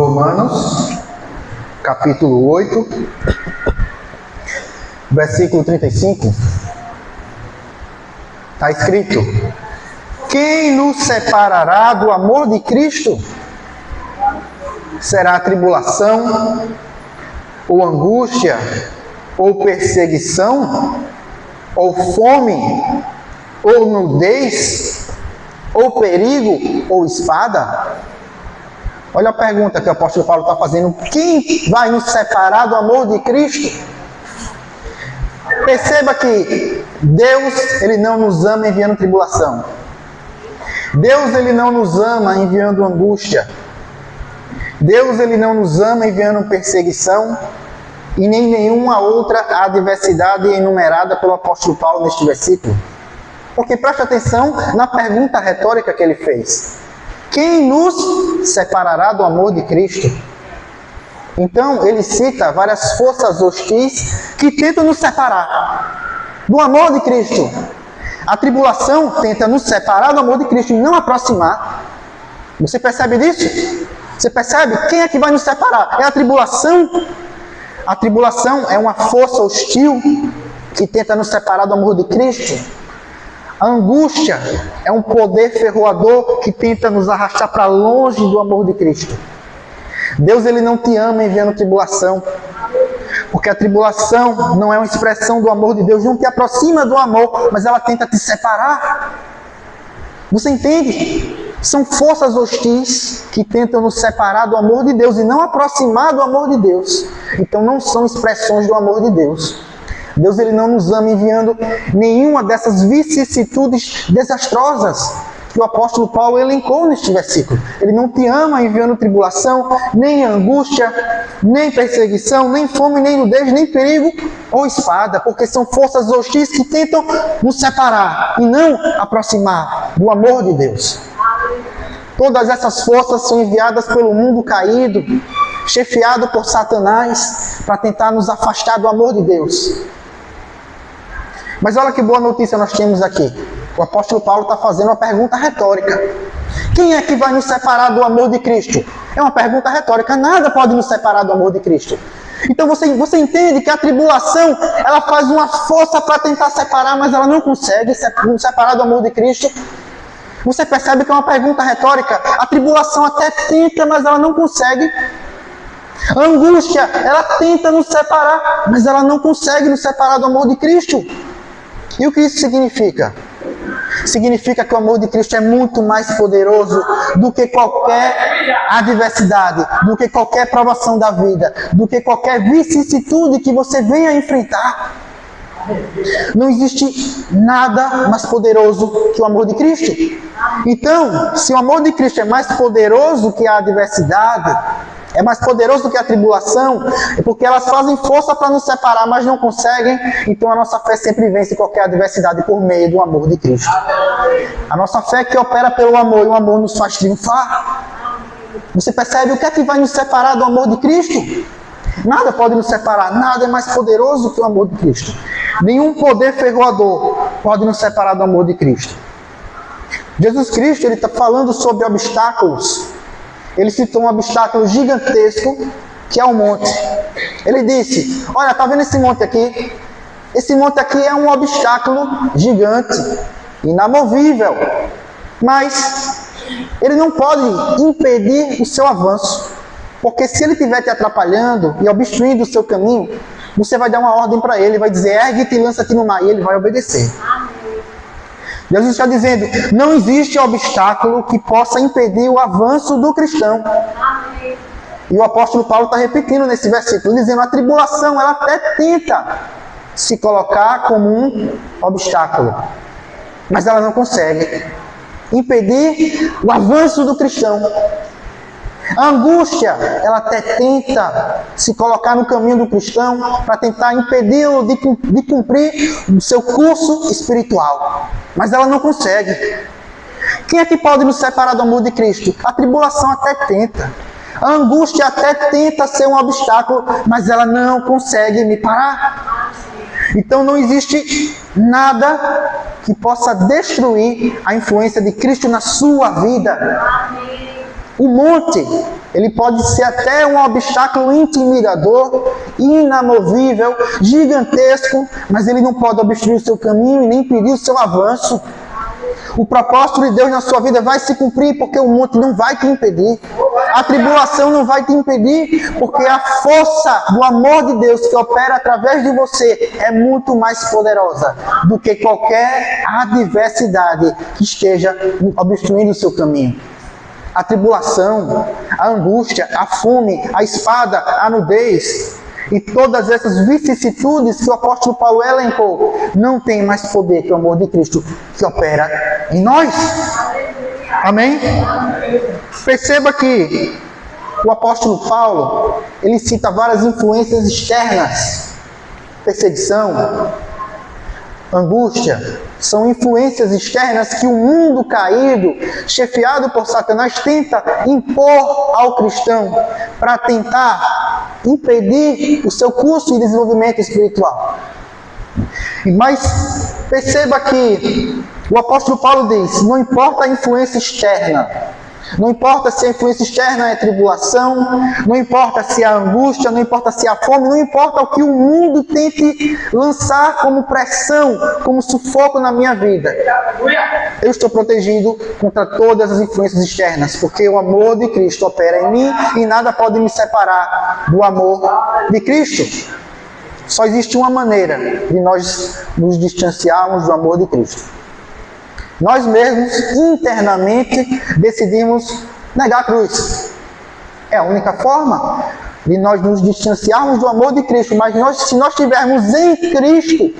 Romanos, capítulo 8, versículo 35, está escrito: quem nos separará do amor de Cristo? Será tribulação, ou angústia, ou perseguição, ou fome, ou nudez, ou perigo, ou espada? Olha a pergunta que o apóstolo Paulo está fazendo: quem vai nos separar do amor de Cristo? Perceba que Deus, Ele não nos ama enviando tribulação. Deus, Ele não nos ama enviando angústia. Deus, Ele não nos ama enviando perseguição e nem nenhuma outra adversidade enumerada pelo apóstolo Paulo neste versículo. Porque preste atenção na pergunta retórica que ele fez: quem nos separará do amor de Cristo? Então, ele cita várias forças hostis que tentam nos separar do amor de Cristo. A tribulação tenta nos separar do amor de Cristo e não aproximar. Você percebe disso? Você percebe? Quem é que vai nos separar? É a tribulação. A tribulação é uma força hostil que tenta nos separar do amor de Cristo. A angústia é um poder ferroador que tenta nos arrastar para longe do amor de Cristo. Deus, Ele não te ama enviando tribulação, porque a tribulação não é uma expressão do amor de Deus, não te aproxima do amor, mas ela tenta te separar. Você entende? São forças hostis que tentam nos separar do amor de Deus e não aproximar do amor de Deus. Então não são expressões do amor de Deus. Deus, Ele não nos ama enviando nenhuma dessas vicissitudes desastrosas que o apóstolo Paulo elencou neste versículo. Ele não te ama enviando tribulação, nem angústia, nem perseguição, nem fome, nem nudez, nem perigo ou espada, porque são forças hostis que tentam nos separar e não aproximar do amor de Deus. Todas essas forças são enviadas pelo mundo caído, chefiado por Satanás, para tentar nos afastar do amor de Deus. Mas olha que boa notícia nós temos aqui. O apóstolo Paulo está fazendo uma pergunta retórica. Quem é que vai nos separar do amor de Cristo? É uma pergunta retórica. Nada pode nos separar do amor de Cristo. Então você entende que a tribulação, ela faz uma força para tentar separar, mas ela não consegue nos separar do amor de Cristo. Você percebe que é uma pergunta retórica. A tribulação até tenta, mas ela não consegue. A angústia, ela tenta nos separar, mas ela não consegue nos separar do amor de Cristo. E o que isso significa? Significa que o amor de Cristo é muito mais poderoso do que qualquer adversidade, do que qualquer provação da vida, do que qualquer vicissitude que você venha enfrentar. Não existe nada mais poderoso que o amor de Cristo. Então, se o amor de Cristo é mais poderoso que a adversidade, é mais poderoso do que a tribulação, é porque elas fazem força para nos separar, mas não conseguem. Então a nossa fé sempre vence qualquer adversidade por meio do amor de Cristo. A nossa fé que opera pelo amor, e o amor nos faz triunfar. Você percebe o que é que vai nos separar do amor de Cristo? Nada pode nos separar, nada é mais poderoso que o amor de Cristo. Nenhum poder ferroador pode nos separar do amor de Cristo. Jesus Cristo, Ele está falando sobre obstáculos. Ele citou um obstáculo gigantesco, que é o monte. Ele disse: olha, está vendo esse monte aqui? Esse monte aqui é um obstáculo gigante, inamovível. Mas ele não pode impedir o seu avanço. Porque se ele estiver te atrapalhando e obstruindo o seu caminho, você vai dar uma ordem para ele, vai dizer: ergue-te e lança-te no mar, e ele vai obedecer. Jesus está dizendo: não existe obstáculo que possa impedir o avanço do cristão. E o apóstolo Paulo está repetindo nesse versículo, dizendo: a tribulação, ela até tenta se colocar como um obstáculo, mas ela não consegue impedir o avanço do cristão. A angústia, ela até tenta se colocar no caminho do cristão para tentar impedi-lo de cumprir o seu curso espiritual. Mas ela não consegue. Quem é que pode nos separar do amor de Cristo? A tribulação até tenta. A angústia até tenta ser um obstáculo, mas ela não consegue me parar. Então não existe nada que possa destruir a influência de Cristo na sua vida. O monte Ele pode ser até um obstáculo intimidador, inamovível, gigantesco, mas ele não pode obstruir o seu caminho e nem impedir o seu avanço. O propósito de Deus na sua vida vai se cumprir, porque o monte não vai te impedir. A tribulação não vai te impedir, porque a força do amor de Deus que opera através de você é muito mais poderosa do que qualquer adversidade que esteja obstruindo o seu caminho. A tribulação, a angústia, a fome, a espada, a nudez e todas essas vicissitudes que o apóstolo Paulo elencou não tem mais poder que o amor de Cristo que opera em nós. Amém? Perceba que o apóstolo Paulo, ele cita várias influências externas. Perseguição, angústia, são influências externas que o mundo caído, chefiado por Satanás, tenta impor ao cristão para tentar impedir o seu curso de desenvolvimento espiritual. Mas perceba que o apóstolo Paulo diz, não importa a influência externa, não importa se a influência externa é tribulação, não importa se é a angústia, não importa se é a fome, não importa o que o mundo tente lançar como pressão, como sufoco na minha vida. Eu estou protegido contra todas as influências externas, porque o amor de Cristo opera em mim e nada pode me separar do amor de Cristo. Só existe uma maneira de nós nos distanciarmos do amor de Cristo. Nós mesmos, internamente, decidimos negar a cruz. É a única forma de nós nos distanciarmos do amor de Cristo. Mas se nós estivermos em Cristo,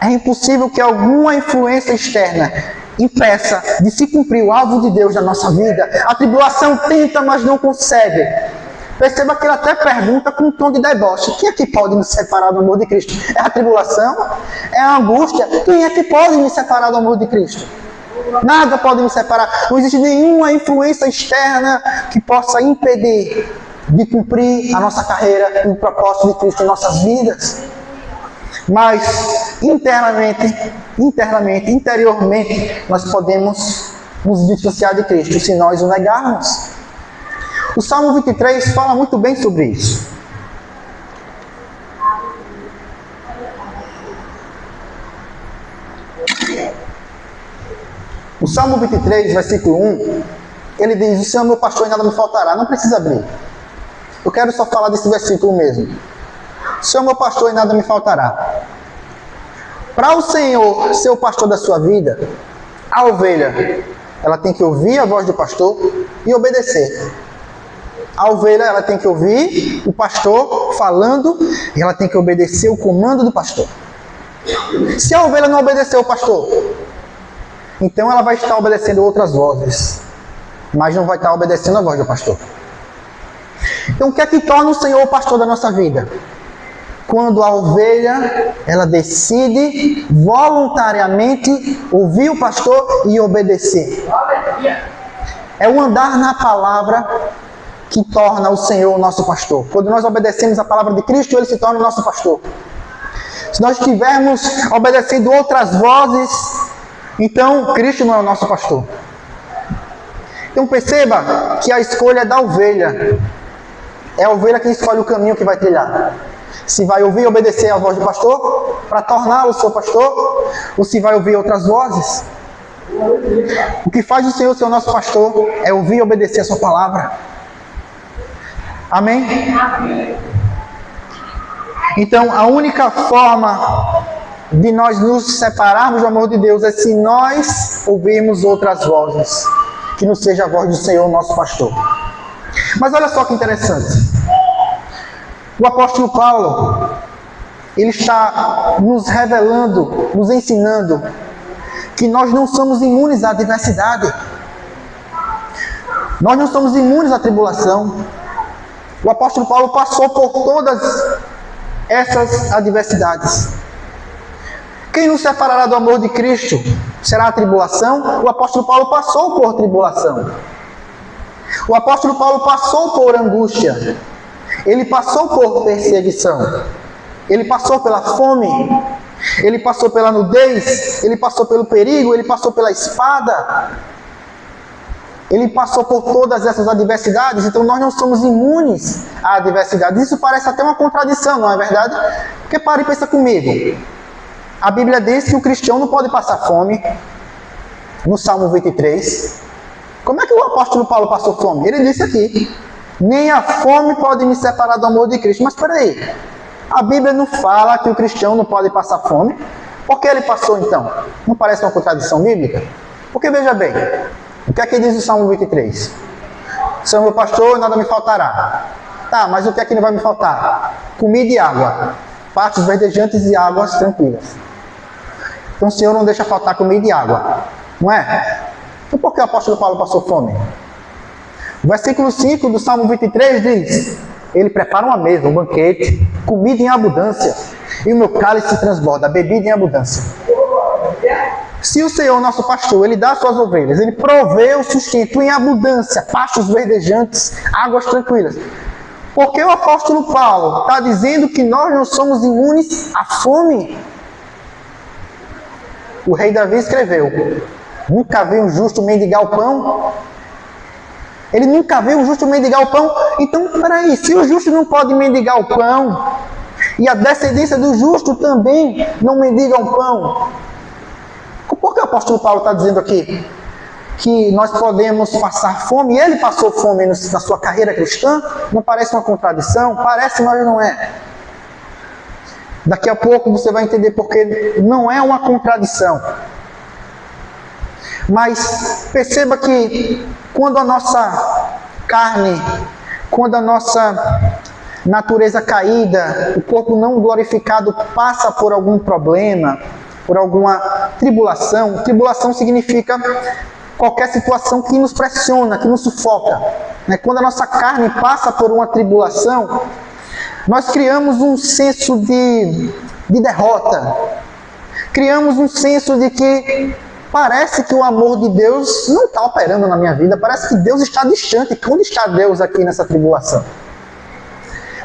é impossível que alguma influência externa impeça de se cumprir o alvo de Deus na nossa vida. A tribulação tenta, mas não consegue. Perceba que ele até pergunta com um tom de deboche. Quem é que pode me separar do amor de Cristo? É a tribulação? É a angústia? Quem é que pode me separar do amor de Cristo? Nada pode me separar. Não existe nenhuma influência externa que possa impedir de cumprir a nossa carreira e o propósito de Cristo em nossas vidas. Mas interiormente, nós podemos nos distanciar de Cristo se nós o negarmos. O Salmo 23 fala muito bem sobre isso. O Salmo 23, versículo 1, ele diz, o Senhor é meu pastor e nada me faltará. Não precisa abrir. Eu quero só falar desse versículo mesmo. O Senhor é meu pastor e nada me faltará. Para o Senhor ser o pastor da sua vida, a ovelha, ela tem que ouvir a voz do pastor e obedecer. A ovelha, ela tem que ouvir o pastor falando e ela tem que obedecer o comando do pastor. Se a ovelha não obedecer o pastor, então ela vai estar obedecendo outras vozes, mas não vai estar obedecendo a voz do pastor. Então o que é que torna o Senhor o pastor da nossa vida? Quando a ovelha, ela decide voluntariamente ouvir o pastor e obedecer. É o andar na palavra que torna o Senhor o nosso pastor. Quando nós obedecemos a palavra de Cristo, Ele se torna o nosso pastor. Se nós estivermos obedecendo outras vozes, então Cristo não é o nosso pastor. Então perceba que a escolha é da ovelha. É a ovelha que escolhe o caminho que vai trilhar. Se vai ouvir e obedecer a voz do pastor, para torná-lo seu pastor, ou se vai ouvir outras vozes. O que faz o Senhor ser o nosso pastor é ouvir e obedecer a sua palavra. Amém? Então, a única forma de nós nos separarmos do amor de Deus é se nós ouvirmos outras vozes, que não seja a voz do Senhor, nosso pastor. Mas olha só que interessante. O apóstolo Paulo, ele está nos revelando, nos ensinando que nós não somos imunes à adversidade. Nós não somos imunes à tribulação. O apóstolo Paulo passou por todas essas adversidades. Quem nos separará do amor de Cristo? Será a tribulação? O apóstolo Paulo passou por tribulação. O apóstolo Paulo passou por angústia. Ele passou por perseguição. Ele passou pela fome. Ele passou pela nudez. Ele passou pelo perigo. Ele passou pela espada. Ele passou por todas essas adversidades, então nós não somos imunes à adversidade. Isso parece até uma contradição, não é verdade? Porque para e pensa comigo. A Bíblia diz que o cristão não pode passar fome, no Salmo 23. Como é que o apóstolo Paulo passou fome? Ele disse aqui, nem a fome pode me separar do amor de Cristo. Mas espera aí, a Bíblia não fala que o cristão não pode passar fome. Por que ele passou então? Não parece uma contradição bíblica? Porque veja bem, o que é que diz o Salmo 23? Sou meu pastor, nada me faltará. Tá, mas o que é que não vai me faltar? Comida e água, pastos verdejantes e águas tranquilas. Então o Senhor não deixa faltar comida e água, não é? Então por que o apóstolo Paulo passou fome? O versículo 5 do Salmo 23 diz, ele prepara uma mesa, um banquete, comida em abundância, e o meu cálice transborda, bebida em abundância. Se o Senhor, nosso pastor, ele dá às suas ovelhas, ele provê o sustento em abundância, pastos verdejantes, águas tranquilas. Porque o apóstolo Paulo está dizendo que nós não somos imunes à fome. O rei Davi escreveu, nunca vi um justo mendigar o pão. Ele nunca viu o justo mendigar o pão. Então, peraí, se o justo não pode mendigar o pão, e a descendência do justo também não mendiga o pão, por que o apóstolo Paulo está dizendo aqui que nós podemos passar fome? E ele passou fome na sua carreira cristã? Não parece uma contradição? Parece, mas não é. Daqui a pouco você vai entender porque não é uma contradição. Mas perceba que quando a nossa carne, quando a nossa natureza caída, o corpo não glorificado passa por algum problema, por alguma tribulação. Tribulação significa qualquer situação que nos pressiona, que nos sufoca. Quando a nossa carne passa por uma tribulação, nós criamos um senso de derrota. Criamos um senso de que parece que o amor de Deus não está operando na minha vida. Parece que Deus está distante. Onde está Deus aqui nessa tribulação?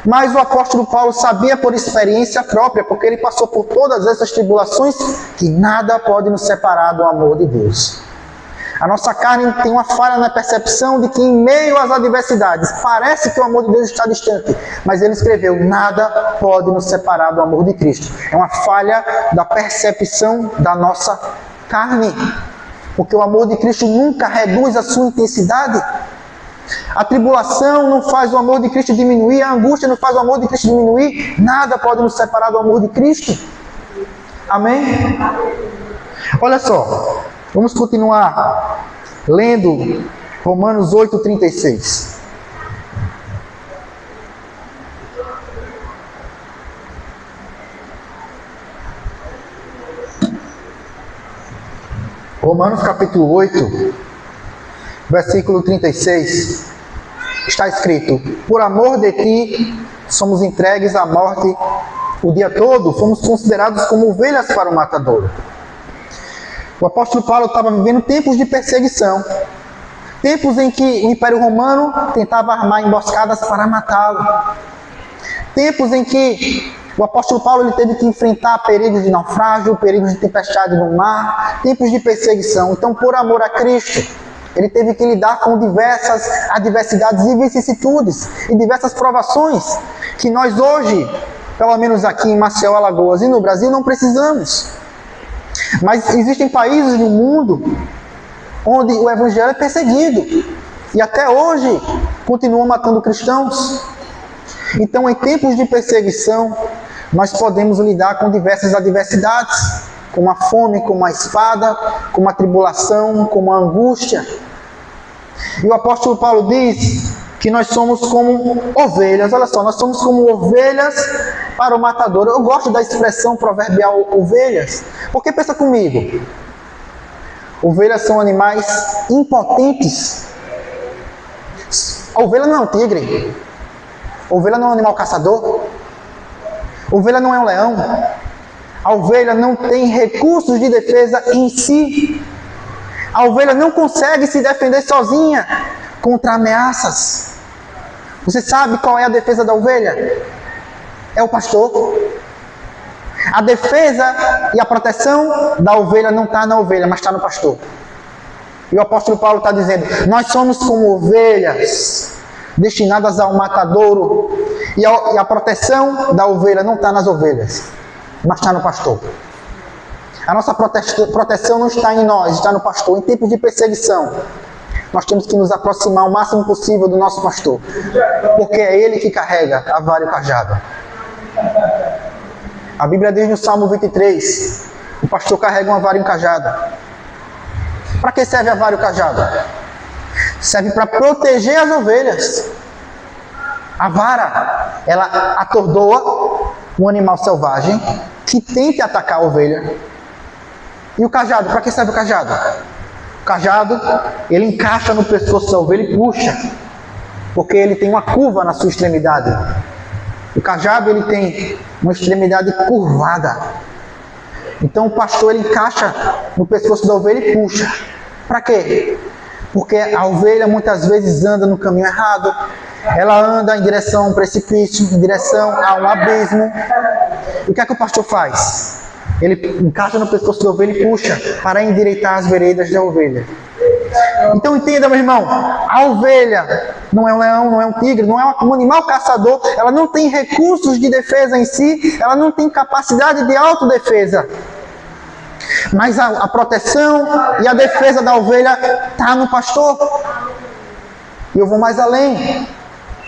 Mas o apóstolo Paulo sabia por experiência própria, porque ele passou por todas essas tribulações, que nada pode nos separar do amor de Deus. A nossa carne tem uma falha na percepção de que em meio às adversidades, parece que o amor de Deus está distante. Mas ele escreveu, nada pode nos separar do amor de Cristo. É uma falha da percepção da nossa carne. Porque o amor de Cristo nunca reduz a sua intensidade. A tribulação não faz o amor de Cristo diminuir, a angústia não faz o amor de Cristo diminuir, nada pode nos separar do amor de Cristo. Amém? Olha só, vamos continuar lendo Romanos 8:36. Romanos capítulo 8, versículo 36, está escrito, por amor de ti, somos entregues à morte o dia todo, fomos considerados como ovelhas para o matadouro. O apóstolo Paulo estava vivendo tempos de perseguição, tempos em que o Império Romano tentava armar emboscadas para matá-lo, tempos em que o apóstolo Paulo ele teve que enfrentar perigos de naufrágio, perigos de tempestade no mar, tempos de perseguição. Então, por amor a Cristo, ele teve que lidar com diversas adversidades e vicissitudes e diversas provações que nós hoje, pelo menos aqui em Maceió, Alagoas e no Brasil, não precisamos. Mas existem países no mundo onde o evangelho é perseguido e até hoje continuam matando cristãos. Então, em tempos de perseguição, nós podemos lidar com diversas adversidades, como a fome, como a espada, como a tribulação, como a angústia. E o apóstolo Paulo diz que nós somos como ovelhas. Olha só, nós somos como ovelhas para o matador. Eu gosto da expressão proverbial ovelhas, porque pensa comigo, ovelhas são animais impotentes. A ovelha não é um tigre, a ovelha não é um animal caçador, a ovelha não é um leão. A ovelha não tem recursos de defesa em si. A ovelha não consegue se defender sozinha contra ameaças. Você sabe qual é a defesa da ovelha? É o pastor. A defesa e a proteção da ovelha não está na ovelha, mas está no pastor. E o apóstolo Paulo está dizendo, nós somos como ovelhas, destinadas ao matadouro, e a proteção da ovelha não está nas ovelhas, mas está no pastor. A nossa proteção não está em nós, está no pastor. Em tempos de perseguição, nós temos que nos aproximar o máximo possível do nosso pastor, porque é ele que carrega a vara e o cajado. A Bíblia diz no Salmo 23, o pastor carrega uma vara e um cajado. Para que serve a vara e o cajado? Serve para proteger as ovelhas. A vara, ela atordoa um animal selvagem que tente atacar a ovelha. E o cajado, para que serve o cajado? O cajado, ele encaixa no pescoço da ovelha e puxa, porque ele tem uma curva na sua extremidade. O cajado, ele tem uma extremidade curvada. Então o pastor, ele encaixa no pescoço da ovelha e puxa. Para quê? Porque a ovelha muitas vezes anda no caminho errado. Ela anda em direção a um precipício, em direção a um abismo. E o que é que o pastor faz? Ele encaixa no pescoço da ovelha e puxa para endireitar as veredas da ovelha. Então entenda, meu irmão, a ovelha não é um leão, não é um tigre, não é um animal caçador, ela não tem recursos de defesa em si, ela não tem capacidade de autodefesa. Mas a proteção e a defesa da ovelha está no pastor. E eu vou mais além.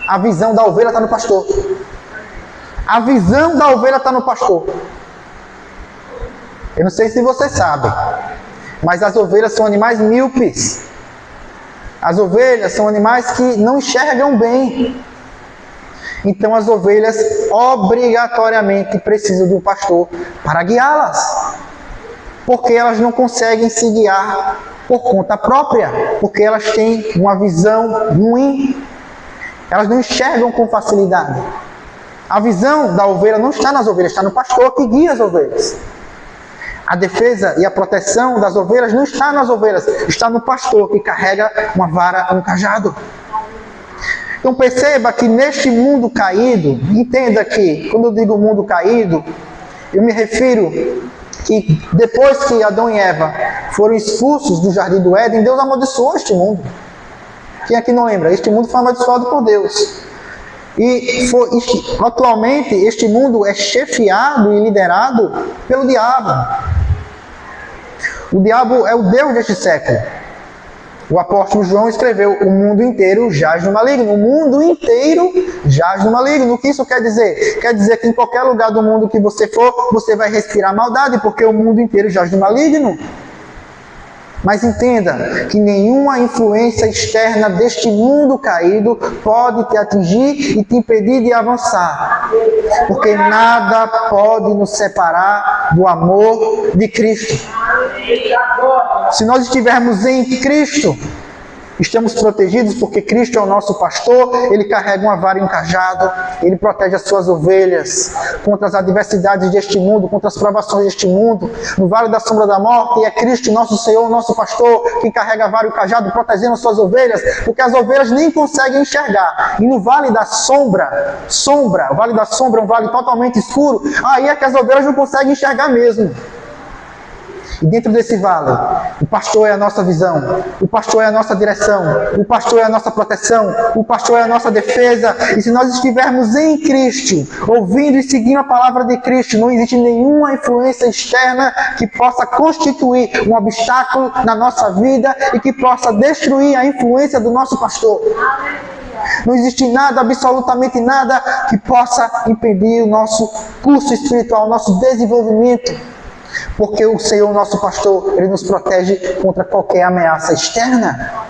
A visão da ovelha está no pastor. A visão da ovelha está no pastor. Eu não sei se vocês sabem, mas as ovelhas são animais míopes. As ovelhas são animais que não enxergam bem. Então as ovelhas obrigatoriamente precisam de um pastor para guiá-las. Porque elas não conseguem se guiar por conta própria. Porque elas têm uma visão ruim. Elas não enxergam com facilidade. A visão da ovelha não está nas ovelhas, está no pastor que guia as ovelhas. A defesa e a proteção das ovelhas não está nas ovelhas, está no pastor que carrega uma vara e um cajado. Então perceba que neste mundo caído, entenda que quando eu digo mundo caído, eu me refiro que depois que Adão e Eva foram expulsos do jardim do Éden, Deus amaldiçoou este mundo. Quem aqui não lembra? Este mundo foi amaldiçoado por Deus. E atualmente este mundo é chefiado e liderado pelo diabo. O diabo é o Deus deste século. O apóstolo João escreveu, o mundo inteiro jaz no maligno. O mundo inteiro jaz no maligno. O que isso quer dizer? Quer dizer que em qualquer lugar do mundo que você for, você vai respirar maldade, porque o mundo inteiro jaz no maligno. Mas entenda que nenhuma influência externa deste mundo caído pode te atingir e te impedir de avançar. Porque nada pode nos separar do amor de Cristo. Se nós estivermos em Cristo, estamos protegidos porque Cristo é o nosso pastor, Ele carrega uma vara e um cajado, Ele protege as suas ovelhas contra as adversidades deste mundo, contra as provações deste mundo. No vale da sombra da morte, é Cristo, nosso Senhor, nosso pastor, que carrega a vara e o cajado, protegendo as suas ovelhas, porque as ovelhas nem conseguem enxergar. E no vale da sombra, o vale da sombra é um vale totalmente escuro, aí é que as ovelhas não conseguem enxergar mesmo. E dentro desse vale, o pastor é a nossa visão, o pastor é a nossa direção, o pastor é a nossa proteção, o pastor é a nossa defesa. E se nós estivermos em Cristo, ouvindo e seguindo a palavra de Cristo, não existe nenhuma influência externa que possa constituir um obstáculo na nossa vida e que possa destruir a influência do nosso pastor. Não existe nada, absolutamente nada, que possa impedir o nosso curso espiritual, o nosso desenvolvimento. Porque o Senhor, nosso pastor, Ele nos protege contra qualquer ameaça externa.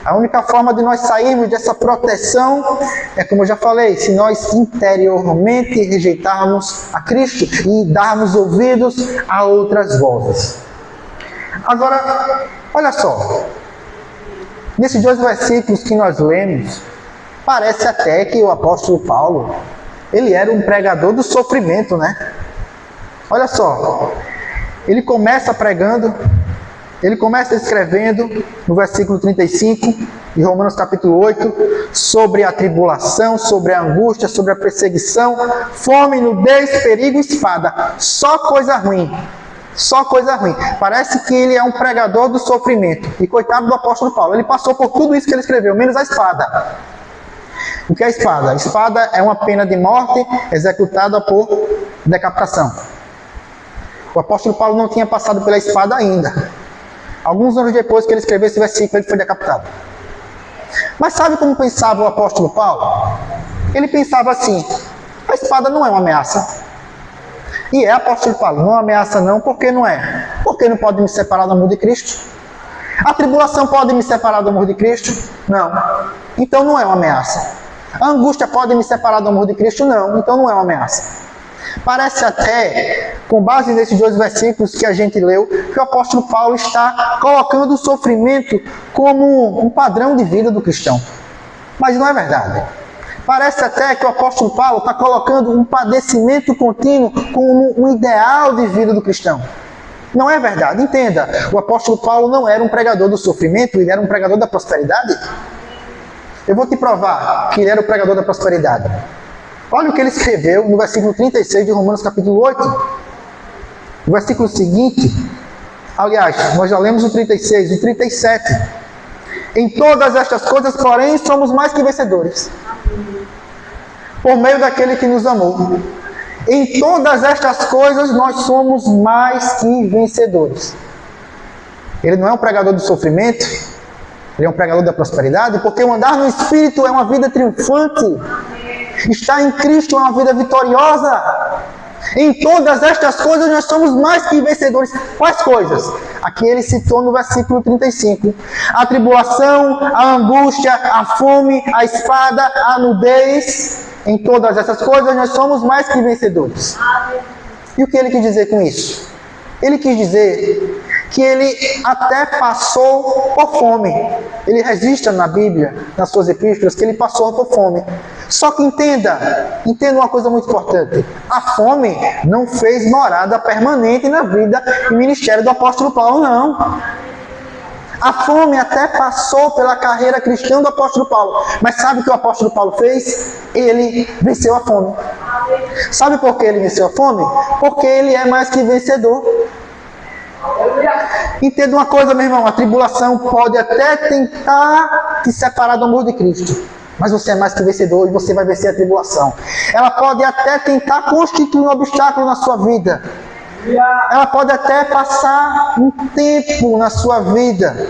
A única forma de nós sairmos dessa proteção é, como eu já falei, se nós interiormente rejeitarmos a Cristo e darmos ouvidos a outras vozes. Agora, olha só. Nesses dois versículos que nós lemos, parece até que o apóstolo Paulo, ele era um pregador do sofrimento, né? Olha só, ele começa pregando, ele começa escrevendo no versículo 35 de Romanos capítulo 8, sobre a tribulação, sobre a angústia, sobre a perseguição, fome, nudez, perigo e espada, só coisa ruim. Só coisa ruim. Parece que ele é um pregador do sofrimento. E coitado do apóstolo Paulo, ele passou por tudo isso que ele escreveu, menos a espada. O que é a espada? A espada é uma pena de morte executada por decapitação. O apóstolo Paulo não tinha passado pela espada ainda. Alguns anos depois que ele escreveu esse versículo, ele foi decapitado. Mas sabe como pensava o apóstolo Paulo? Ele pensava assim: a espada não é uma ameaça. E é, apóstolo Paulo, não é uma ameaça não, por que não é? Porque não pode me separar do amor de Cristo. A tribulação pode me separar do amor de Cristo? Não. Então não é uma ameaça. A angústia pode me separar do amor de Cristo? Não. Então não é uma ameaça. Parece até, com base nesses dois versículos que a gente leu, que o apóstolo Paulo está colocando o sofrimento como um padrão de vida do cristão. Mas não é verdade. Parece até que o apóstolo Paulo está colocando um padecimento contínuo como um ideal de vida do cristão. Não é verdade. Entenda, o apóstolo Paulo não era um pregador do sofrimento, ele era um pregador da prosperidade. Eu vou te provar que ele era o pregador da prosperidade. Olha o que ele escreveu no versículo 36 de Romanos capítulo 8. O versículo seguinte, aliás, nós já lemos o 36, o 37. Em todas estas coisas, porém, somos mais que vencedores, por meio daquele que nos amou. Em todas estas coisas, nós somos mais que vencedores. Ele não é um pregador do sofrimento, ele é um pregador da prosperidade, porque o andar no Espírito é uma vida triunfante. Estar em Cristo é uma vida vitoriosa. Em todas estas coisas nós somos mais que vencedores. Quais coisas? Aqui ele citou no versículo 35. A tribulação, a angústia, a fome, a espada, a nudez. Em todas essas coisas nós somos mais que vencedores. E o que ele quis dizer com isso? Ele quis dizer que ele até passou por fome. Ele registra na Bíblia, nas suas epístolas, que ele passou por fome. Só que entenda uma coisa muito importante. A fome não fez morada permanente na vida e ministério do apóstolo Paulo, não. A fome até passou pela carreira cristã do apóstolo Paulo. Mas sabe o que o apóstolo Paulo fez? Ele venceu a fome. Sabe por que ele venceu a fome? Porque ele é mais que vencedor. Entenda uma coisa, meu irmão. A tribulação pode até tentar te separar do amor de Cristo, mas você é mais que vencedor e você vai vencer a tribulação. Ela pode até tentar constituir um obstáculo na sua vida. Ela pode até passar um tempo na sua vida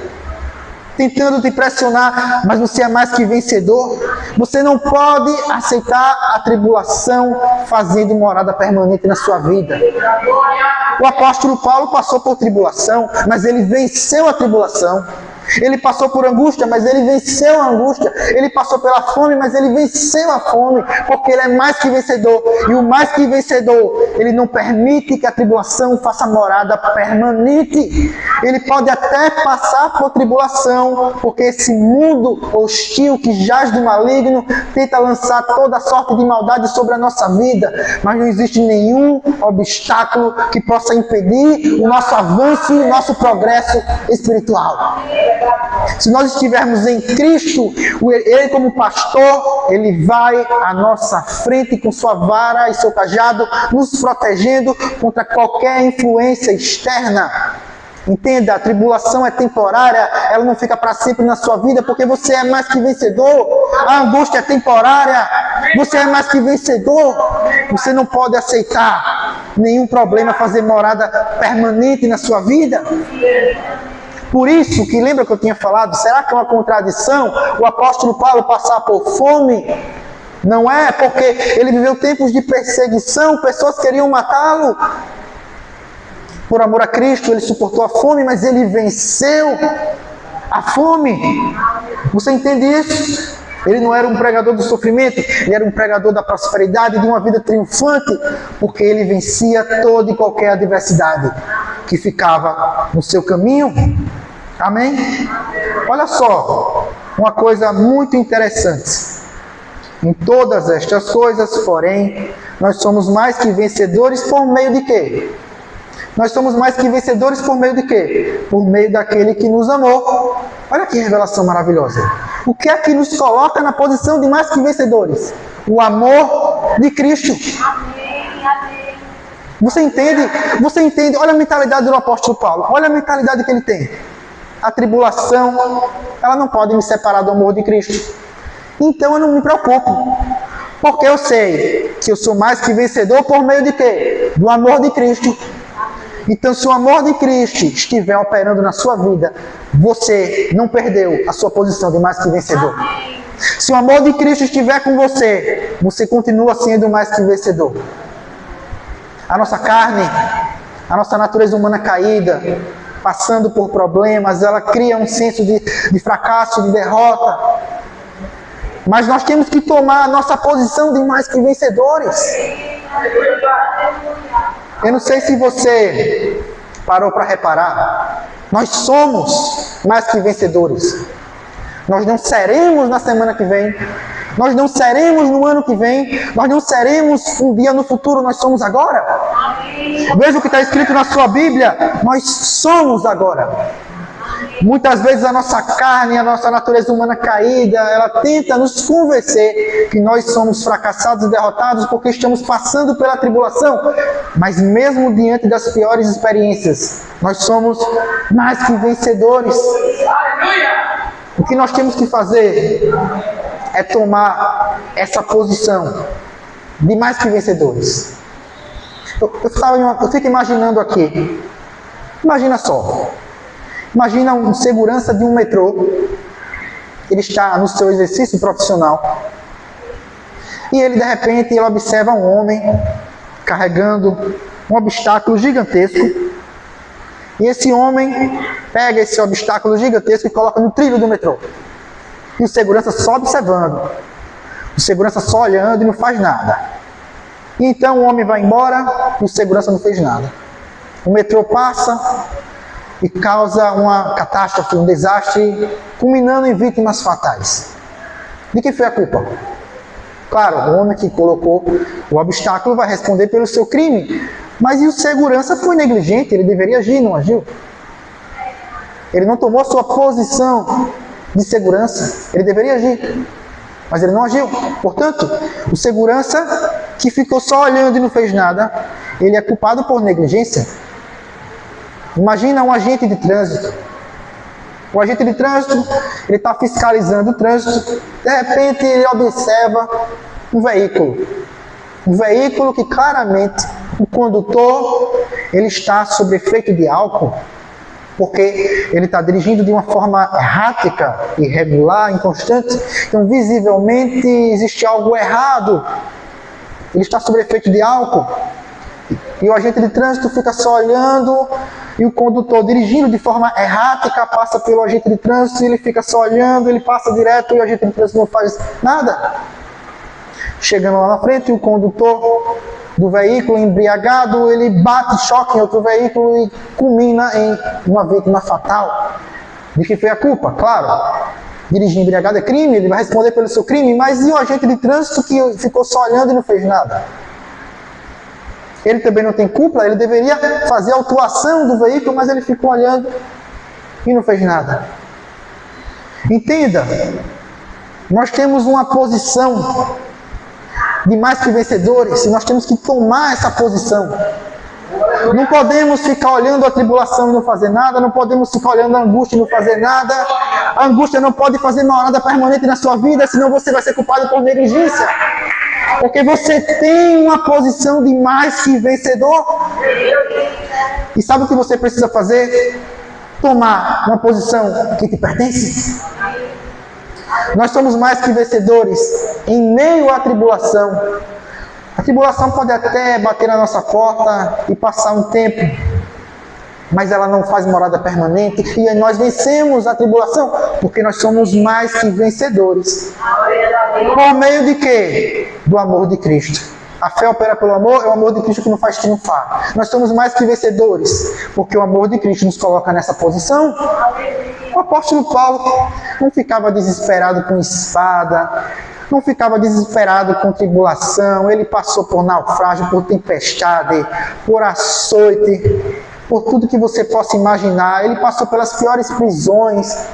tentando te pressionar, mas você é mais que vencedor. Você não pode aceitar a tribulação fazendo morada permanente na sua vida. O apóstolo Paulo passou por tribulação, mas ele venceu a tribulação. Ele passou por angústia, mas ele venceu a angústia. Ele passou pela fome, mas ele venceu a fome, porque ele é mais que vencedor. E o mais que vencedor, ele não permite que a tribulação faça morada permanente. Ele pode até passar por tribulação, porque esse mundo hostil que jaz do maligno tenta lançar toda sorte de maldade sobre a nossa vida, mas não existe nenhum obstáculo que possa impedir o nosso avanço e o nosso progresso espiritual. Se nós estivermos em Cristo, Ele como pastor, Ele vai à nossa frente com sua vara e seu cajado, nos protegendo contra qualquer influência externa. Entenda, a tribulação é temporária, ela não fica para sempre na sua vida, porque você é mais que vencedor. A angústia é temporária, você é mais que vencedor. Você não pode aceitar nenhum problema fazer morada permanente na sua vida. Por isso que, lembra que eu tinha falado, será que é uma contradição o apóstolo Paulo passar por fome? Não é, porque ele viveu tempos de perseguição, pessoas queriam matá-lo. Por amor a Cristo, ele suportou a fome, mas ele venceu a fome. Você entende isso? Ele não era um pregador do sofrimento, ele era um pregador da prosperidade, de uma vida triunfante, porque ele vencia toda e qualquer adversidade que ficava no seu caminho. Amém? Olha só, uma coisa muito interessante. Em todas estas coisas, porém, nós somos mais que vencedores por meio de quê? Nós somos mais que vencedores por meio de quê? Por meio daquele que nos amou. Olha que revelação maravilhosa. O que é que nos coloca na posição de mais que vencedores? O amor de Cristo. Você entende? Você entende? Olha a mentalidade do apóstolo Paulo. Olha a mentalidade que ele tem. A tribulação, ela não pode me separar do amor de Cristo. Então eu não me preocupo. Porque eu sei que eu sou mais que vencedor por meio de quê? Do amor de Cristo. Então, se o amor de Cristo estiver operando na sua vida, você não perdeu a sua posição de mais que vencedor. Se o amor de Cristo estiver com você, você continua sendo mais que vencedor. A nossa carne, a nossa natureza humana caída, passando por problemas, ela cria um senso de fracasso, de derrota. Mas nós temos que tomar a nossa posição de mais que vencedores. Eu não sei se você parou para reparar. Nós somos mais que vencedores. Nós não seremos na semana que vem. Nós não seremos no ano que vem. Nós não seremos um dia no futuro. Nós somos agora. Veja o que está escrito na sua Bíblia. Nós somos agora. Muitas vezes a nossa carne, a nossa natureza humana caída, ela tenta nos convencer que nós somos fracassados e derrotados porque estamos passando pela tribulação. Mas mesmo diante das piores experiências, nós somos mais que vencedores. O que nós temos que fazer é tomar essa posição de mais que vencedores. Eu fico imaginando aqui. Imagina só. Imagina um segurança de um metrô. Ele está no seu exercício profissional. E ele, de repente, ele observa um homem carregando um obstáculo gigantesco. E esse homem pega esse obstáculo gigantesco e coloca no trilho do metrô. E o segurança só observando. O segurança só olhando e não faz nada. E então o homem vai embora e o segurança não fez nada. O metrô passa e causa uma catástrofe, um desastre, culminando em vítimas fatais. De quem foi a culpa? Claro, o homem que colocou o obstáculo vai responder pelo seu crime. Mas e o segurança foi negligente, ele deveria agir, não agiu? Ele não tomou sua posição de segurança, ele deveria agir, mas ele não agiu. Portanto, o segurança que ficou só olhando e não fez nada, ele é culpado por negligência. Imagina um agente de trânsito. O agente de trânsito, ele está fiscalizando o trânsito, de repente ele observa um veículo. Um veículo que claramente o condutor, ele está sob efeito de álcool, porque ele está dirigindo de uma forma errática, irregular, inconstante. Então, visivelmente, existe algo errado. Ele está sob efeito de álcool. E o agente de trânsito fica só olhando, e o condutor dirigindo de forma errática passa pelo agente de trânsito, e ele fica só olhando, ele passa direto e o agente de trânsito não faz nada. Chegando lá na frente, o condutor do veículo embriagado, ele bate, choca em outro veículo e culmina em uma vítima fatal. De que foi a culpa? Claro, dirigir embriagado é crime, ele vai responder pelo seu crime, mas e o agente de trânsito que ficou só olhando e não fez nada? Ele também não tem culpa, ele deveria fazer a autuação do veículo, mas ele ficou olhando e não fez nada. Entenda, nós temos uma posição de mais que vencedores, e nós temos que tomar essa posição. Não podemos ficar olhando a tribulação e não fazer nada, não podemos ficar olhando a angústia e não fazer nada. A angústia não pode fazer morada permanente na sua vida, senão você vai ser culpado por negligência. Porque você tem uma posição de mais que vencedor. E sabe o que você precisa fazer? Tomar uma posição que te pertence. Nós somos mais que vencedores em meio à tribulação. A tribulação pode até bater na nossa porta e passar um tempo, mas ela não faz morada permanente. E nós vencemos a tribulação porque nós somos mais que vencedores. Por meio de quê? Do amor de Cristo. A fé opera pelo amor, é o amor de Cristo que nos faz triunfar. Nós somos mais que vencedores porque o amor de Cristo nos coloca nessa posição. O apóstolo Paulo não ficava desesperado com espada, não ficava desesperado com tribulação. Ele passou por naufrágio, por tempestade, por açoite, por tudo que você possa imaginar. Ele passou pelas piores prisões,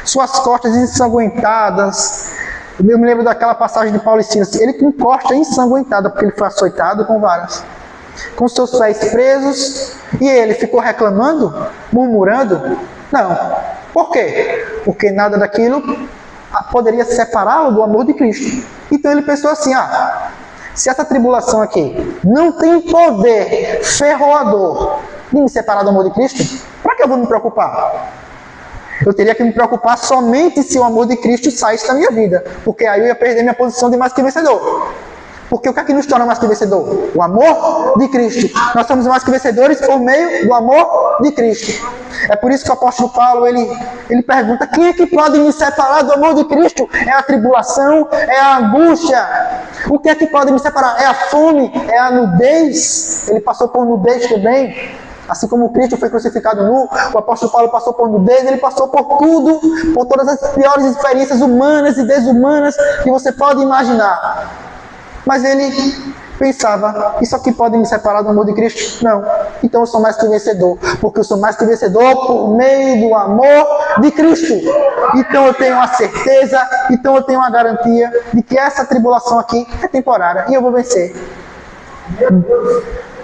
suas costas ensanguentadas. Eu me lembro daquela passagem de Paulo e Silas. Ele com costa ensanguentada, porque ele foi açoitado com varas. com seus pés presos, e ele ficou reclamando, murmurando? Não. Por quê? Porque nada daquilo poderia separá-lo do amor de Cristo. Então ele pensou assim, se essa tribulação aqui não tem poder ferroador de me separar do amor de Cristo, para que eu vou me preocupar? Eu teria que me preocupar somente se o amor de Cristo saísse da minha vida, porque aí eu ia perder minha posição de mais que vencedor. Porque o que é que nos torna mais que vencedor? O amor de Cristo. Nós somos mais que vencedores por meio do amor de Cristo. É por isso que o apóstolo Paulo, ele pergunta, quem é que pode me separar do amor de Cristo? É a tribulação? É a angústia? O que é que pode me separar? É a fome? É a nudez? Ele passou por nudez também. Assim como Cristo foi crucificado nu, o apóstolo Paulo passou por nudez, ele passou por tudo, por todas as piores experiências humanas e desumanas que você pode imaginar. Mas ele pensava, isso aqui pode me separar do amor de Cristo? Não. Então eu sou mais que vencedor, porque eu sou mais que vencedor por meio do amor de Cristo. Então eu tenho a certeza, então eu tenho a garantia de que essa tribulação aqui é temporária e eu vou vencer.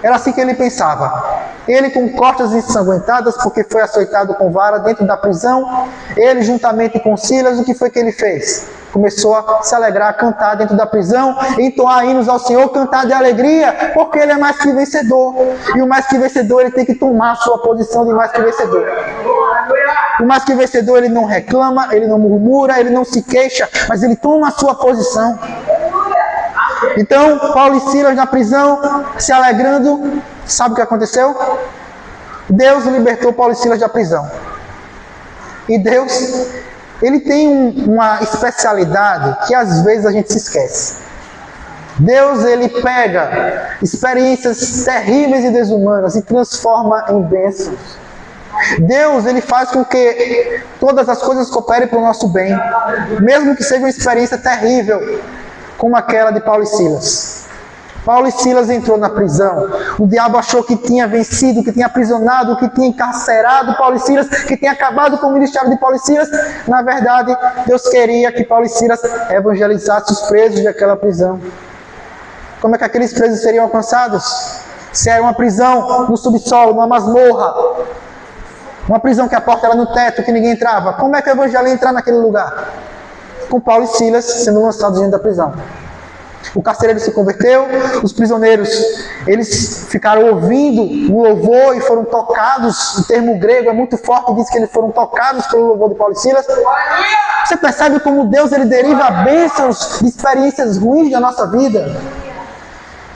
Era assim que ele pensava. Ele com costas ensanguentadas, porque foi açoitado com vara dentro da prisão, ele juntamente com Silas, o que foi que ele fez? Começou a se alegrar, a cantar dentro da prisão, entoar hinos ao Senhor, cantar de alegria, porque ele é mais que vencedor. E o mais que vencedor, ele tem que tomar a sua posição de mais que vencedor. O mais que vencedor, ele não reclama, ele não murmura, ele não se queixa, mas ele toma a sua posição. Então, Paulo e Silas na prisão, se alegrando, sabe o que aconteceu? Deus libertou Paulo e Silas da prisão. E Deus, ele tem uma especialidade que às vezes a gente se esquece. Deus, ele pega experiências terríveis e desumanas e transforma em bênçãos. Deus, ele faz com que todas as coisas cooperem para o nosso bem, mesmo que seja uma experiência terrível, como aquela de Paulo e Silas. Paulo e Silas entrou na prisão. O diabo achou que tinha vencido, que tinha aprisionado, que tinha encarcerado Paulo e Silas, que tinha acabado com o ministério de Paulo e Silas. Na verdade, Deus queria que Paulo e Silas evangelizassem os presos daquela prisão. Como é que aqueles presos seriam alcançados? Se era uma prisão no subsolo, numa masmorra, uma prisão que a porta era no teto, que ninguém entrava, como é que o evangelho ia entrar naquele lugar? Com Paulo e Silas sendo lançados dentro da prisão. O carcereiro se converteu, os prisioneiros, eles ficaram ouvindo o louvor e foram tocados. O termo grego é muito forte, diz que eles foram tocados pelo louvor de Paulo e Silas. Você percebe como Deus, ele deriva bênçãos de experiências ruins da nossa vida?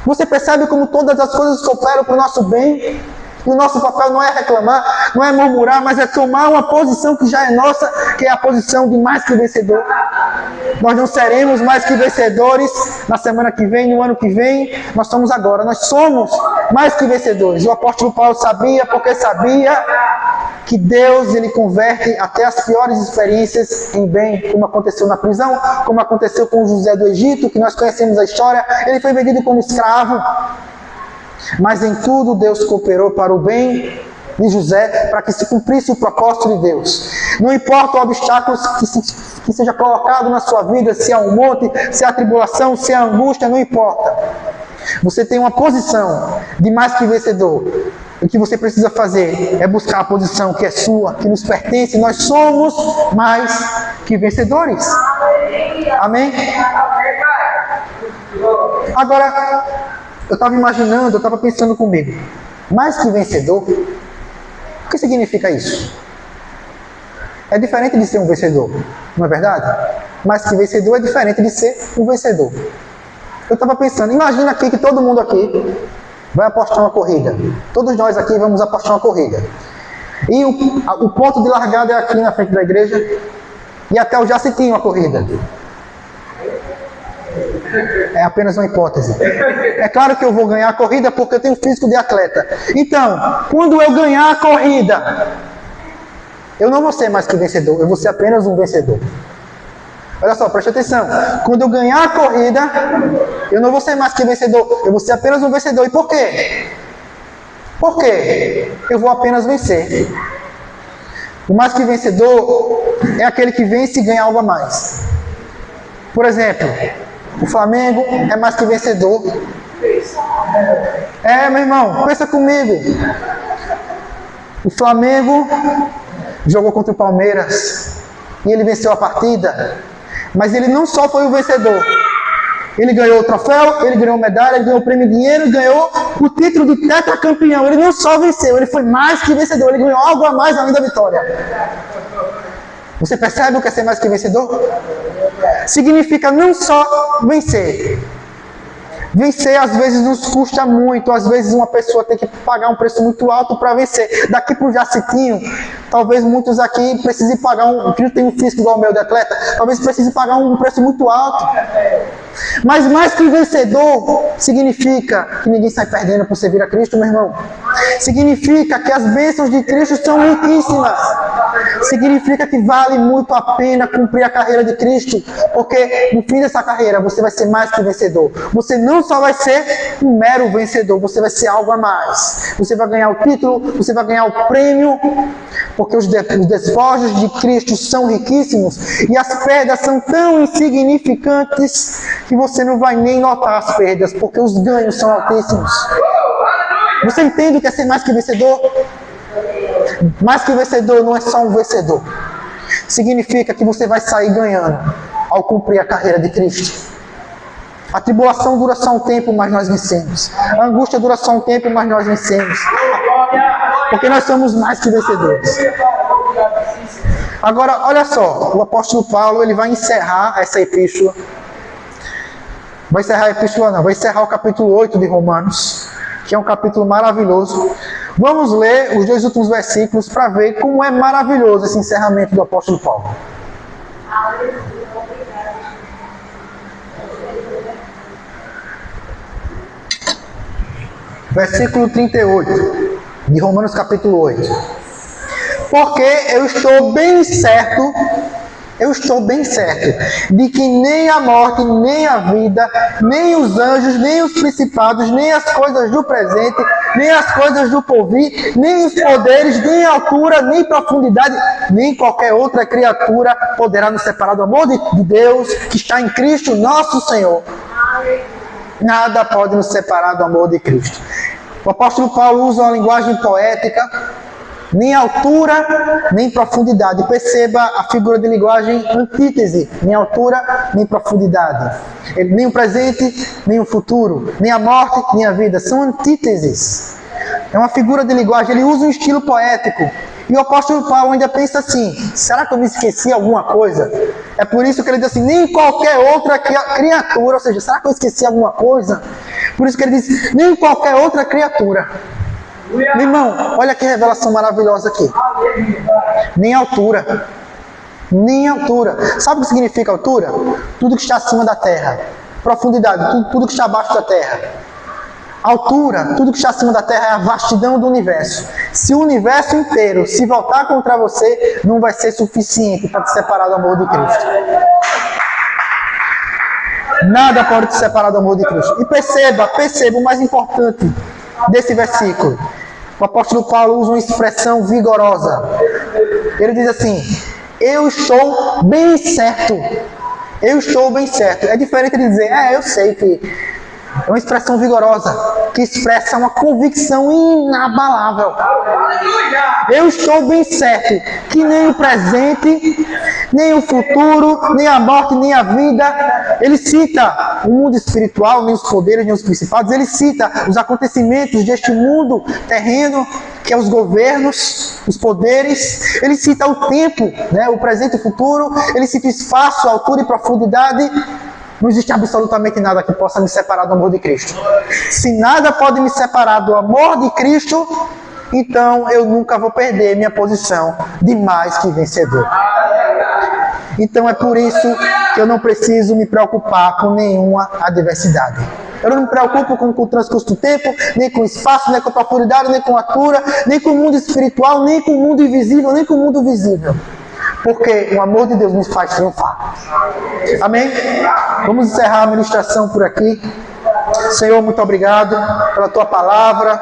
Você percebe como todas as coisas cooperam para o nosso bem? E o nosso papel não é reclamar, não é murmurar, mas é tomar uma posição que já é nossa, que é a posição de mais que vencedor. Nós não seremos mais que vencedores na semana que vem, no ano que vem, nós somos agora. Nós somos mais que vencedores. O apóstolo Paulo sabia, porque sabia que Deus, ele converte até as piores experiências em bem, como aconteceu na prisão, como aconteceu com José do Egito, que nós conhecemos a história. Ele foi vendido como escravo. Mas em tudo Deus cooperou para o bem de José, para que se cumprisse o propósito de Deus. Não importa o obstáculo que seja colocado na sua vida, se é um monte, se é a tribulação, se é a angústia, não importa. Você tem uma posição de mais que vencedor. O que você precisa fazer é buscar a posição que é sua, que nos pertence. Nós somos mais que vencedores. Amém? Agora, eu estava imaginando, eu estava pensando comigo, mais que vencedor, o que significa isso? É diferente de ser um vencedor, não é verdade? Mais que vencedor é diferente de ser um vencedor. Eu estava pensando, imagina aqui que todo mundo aqui vai apostar uma corrida. Todos nós aqui vamos apostar uma corrida. E o ponto de largada é aqui na frente da igreja, e até eu já senti uma corrida. É apenas uma hipótese. É claro que eu vou ganhar a corrida porque eu tenho físico de atleta. Então, quando eu ganhar a corrida, eu não vou ser mais que vencedor, eu vou ser apenas um vencedor. Olha só, preste atenção. Quando eu ganhar a corrida, eu não vou ser mais que vencedor, eu vou ser apenas um vencedor. E por quê? Por quê? Eu vou apenas vencer. O mais que vencedor é aquele que vence e ganha algo a mais. Por exemplo, o Flamengo é mais que vencedor Meu irmão, pensa comigo. O Flamengo jogou contra o Palmeiras e ele venceu a partida. Mas ele não só foi o vencedor. Ele ganhou o troféu, ele ganhou medalha, ele ganhou o prêmio de dinheiro, ele ganhou o título de tetracampeão. Ele não só venceu, ele foi mais que vencedor. Ele ganhou algo a mais além da vitória. Você percebe o que é ser mais que vencedor? Significa não só vencer. Vencer às vezes nos custa muito, às vezes uma pessoa tem que pagar um preço muito alto para vencer. Daqui para o Jacitinho, talvez muitos aqui precisem pagar que não tem um físico igual o meu de atleta, talvez precisem pagar um preço muito alto. Mas mais que vencedor, significa que ninguém sai perdendo por servir a Cristo, meu irmão. Significa que as bênçãos de Cristo são riquíssimas. Significa que vale muito a pena cumprir a carreira de Cristo, porque no fim dessa carreira você vai ser mais que vencedor. Você não só vai ser um mero vencedor, você vai ser algo a mais. Você vai ganhar o título, você vai ganhar o prêmio, porque os despojos de Cristo são riquíssimos e as perdas são tão insignificantes que você não vai nem notar as perdas, porque os ganhos são altíssimos. Você entende o que é ser mais que vencedor? Mais que vencedor não é só um vencedor. Significa que você vai sair ganhando ao cumprir a carreira de Cristo. A tribulação dura só um tempo, mas nós vencemos. A angústia dura só um tempo, mas nós vencemos. Porque nós somos mais que vencedores. Agora, olha só, o apóstolo Paulo ele vai encerrar essa epístola. Vai encerrar o capítulo 8 de Romanos, que é um capítulo maravilhoso. Vamos ler os 2 últimos versículos para ver como é maravilhoso esse encerramento do apóstolo Paulo. Versículo 38 de Romanos capítulo 8. Porque eu estou bem certo de que nem a morte, nem a vida, nem os anjos, nem os principados, nem as coisas do presente, nem as coisas do porvir, nem os poderes, nem a altura, nem profundidade, nem qualquer outra criatura poderá nos separar do amor de Deus que está em Cristo nosso Senhor. Nada pode nos separar do amor de Cristo. O apóstolo Paulo usa uma linguagem poética, nem altura, nem profundidade. Perceba a figura de linguagem antítese, nem altura, nem profundidade. Nem o presente, nem o futuro, nem a morte, nem a vida. São antíteses. É uma figura de linguagem, ele usa um estilo poético. E o apóstolo Paulo ainda pensa assim, será que eu me esqueci alguma coisa? É por isso que ele diz assim, nem qualquer outra criatura, ou seja, será que eu esqueci alguma coisa? Por isso que ele diz, nem qualquer outra criatura. Meu irmão, olha que revelação maravilhosa aqui. Nem altura. Nem altura. Sabe o que significa altura? Tudo que está acima da terra. Profundidade, tudo que está abaixo da terra. Altura, tudo que está acima da terra é a vastidão do universo. Se o universo inteiro se voltar contra você, não vai ser suficiente para te separar do amor de Cristo. Nada pode te separar do amor de Cristo. E perceba o mais importante desse versículo. O apóstolo Paulo usa uma expressão vigorosa. Ele diz assim, eu estou bem certo. Eu estou bem certo. É diferente de dizer, eu sei que... É uma expressão vigorosa, que expressa uma convicção inabalável. Eu estou bem certo que nem o presente, nem o futuro, nem a morte, nem a vida. Ele cita o mundo espiritual, nem os poderes, nem os principados. Ele cita os acontecimentos deste mundo terreno, que é os governos, os poderes. Ele cita o tempo, o presente e o futuro. Ele cita espaço, altura e profundidade. Não existe absolutamente nada que possa me separar do amor de Cristo. Se nada pode me separar do amor de Cristo, então eu nunca vou perder minha posição de mais que vencedor. Então é por isso que eu não preciso me preocupar com nenhuma adversidade. Eu não me preocupo com o transcurso do tempo, nem com o espaço, nem com a profundidade, nem com a altura, nem com o mundo espiritual, nem com o mundo invisível, nem com o mundo visível. Porque o amor de Deus nos faz triunfar. Amém? Vamos encerrar a ministração por aqui. Senhor, muito obrigado pela tua palavra.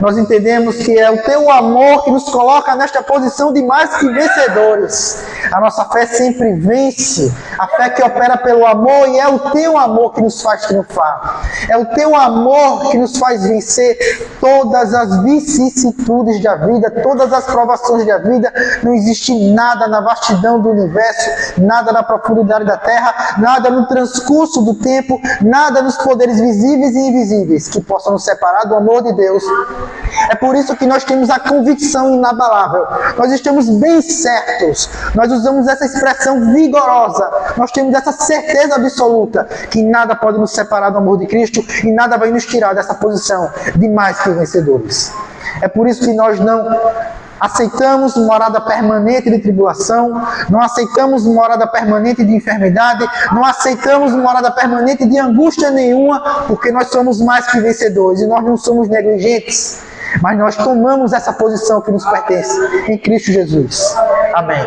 Nós entendemos que é o teu amor que nos coloca nesta posição de mais que vencedores. A nossa fé sempre vence, a fé que opera pelo amor, e é o teu amor que nos faz triunfar. É o teu amor que nos faz vencer todas as vicissitudes da vida, todas as provações da vida. Não existe nada na vastidão do universo, nada na profundidade da terra, nada no transcurso do tempo, nada nos poderes visíveis e invisíveis que possam nos separar do amor de Deus. É por isso que nós temos a convicção inabalável. Nós estamos bem certos. Nós usamos essa expressão vigorosa. Nós temos essa certeza absoluta que nada pode nos separar do amor de Cristo e nada vai nos tirar dessa posição de mais que vencedores. É por isso que nós não aceitamos morada permanente de tribulação, não aceitamos morada permanente de enfermidade, não aceitamos morada permanente de angústia nenhuma, porque nós somos mais que vencedores e nós não somos negligentes, mas nós tomamos essa posição que nos pertence em Cristo Jesus. Amém.